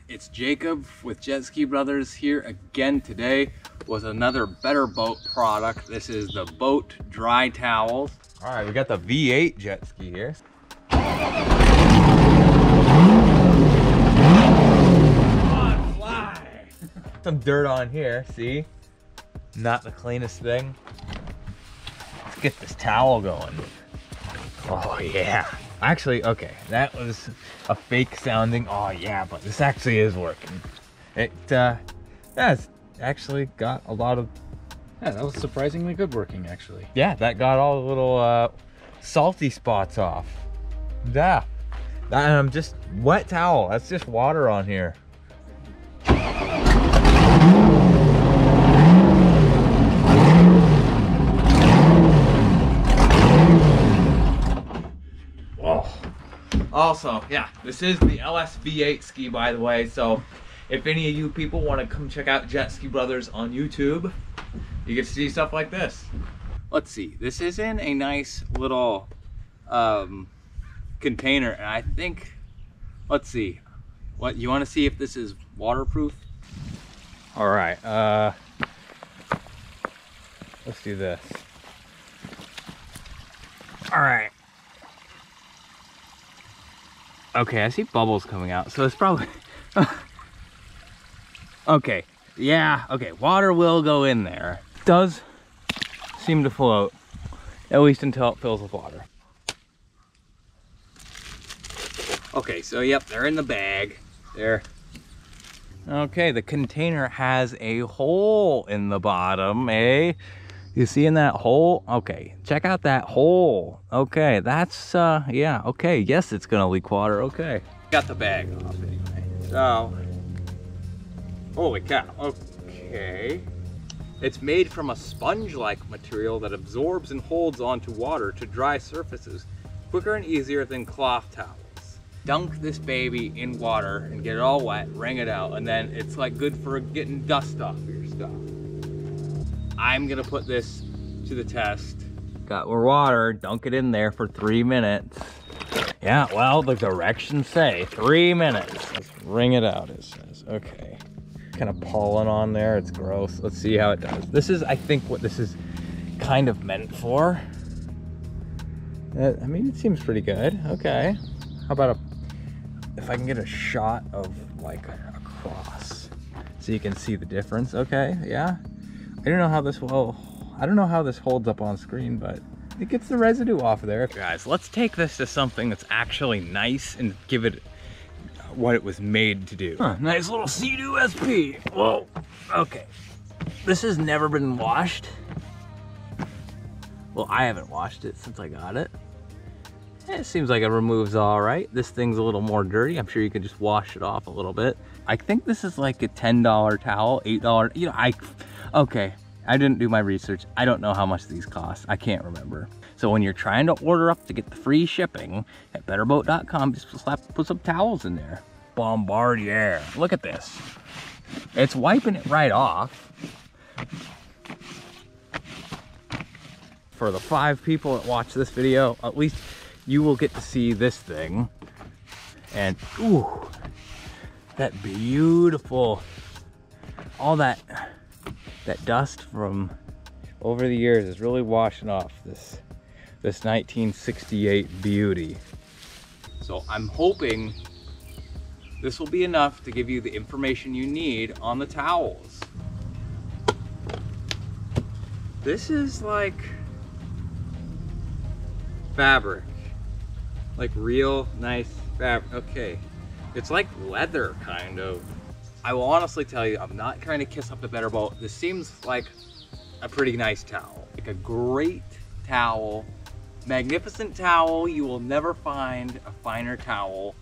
It's Jacob with JetSki Brothers here again today with another Better Boat product. This is the boat dry towels. All right, we got the V8 jet ski here. On fly. Some dirt on here, see? Not the cleanest thing. Let's get this towel going. Oh yeah. Actually, okay, that was a fake sounding, oh yeah, but this actually is working. It, it's actually got a lot of... Yeah, that was surprisingly good working, actually. Yeah, that got all the little salty spots off. Yeah, that, just wet towel, that's just water on here. Also, yeah, this is the LSV8 ski, by the way, so if any of you people want to come check out JetSki Brothers on YouTube, you get to see stuff like this. Let's see, this is in a nice little container, and I think, let's see, what, you want to see if this is waterproof? All right, let's do this. All right. Okay, I see bubbles coming out, so it's probably... Okay, yeah, okay, water will go in there. It does seem to float, at least until it fills with water. Okay, so yep, they're in the bag. There. Okay, the container has a hole in the bottom, eh? You see in that hole? Okay, check out that hole. Okay, that's, yeah, okay, yes, it's gonna leak water, okay. Got the bag off anyway, so. Holy cow, okay. It's made from a sponge-like material that absorbs and holds onto water to dry surfaces quicker and easier than cloth towels. Dunk this baby in water and get it all wet, wring it out, and then it's like good for getting dust off of your stuff. I'm gonna put this to the test. Got more water, dunk it in there for 3 minutes. Yeah, well, the directions say 3 minutes. Let's wring it out, it says, okay. Kind of pollen on there, it's gross. Let's see how it does. This is, I think, what this is kind of meant for. I mean, it seems pretty good, okay. How about if I can get a shot of like across so you can see the difference, okay, yeah. I don't know how this will, I don't know how this holds up on screen, but it gets the residue off of there. Guys, let's take this to something that's actually nice and give it what it was made to do. Huh, nice little seadoo SP. Whoa, okay. This has never been washed. Well, I haven't washed it since I got it. It seems like it removes all right. This thing's a little more dirty. I'm sure you can just wash it off a little bit. I think this is like a $10 towel, $8, you know, okay, I didn't do my research. I don't know how much these cost. I can't remember. So when you're trying to order up to get the free shipping at betterboat.com, just put some towels in there. Bombardier. Look at this. It's wiping it right off. For the 5 people that watch this video, at least you will get to see this thing. And, ooh, that beautiful, all that dust from over the years is really washing off this 1968 beauty. So I'm hoping this will be enough to give you the information you need on the towels. This is like fabric, like real nice fabric. Okay, it's like leather kind of. I will honestly tell you, I'm not trying to kiss up the Better Boat. This seems like a pretty nice towel. Like a great towel, magnificent towel. You will never find a finer towel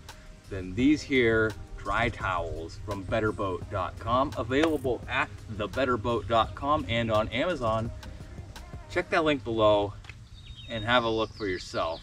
than these here dry towels from betterboat.com. Available at thebetterboat.com and on Amazon. Check that link below and have a look for yourself.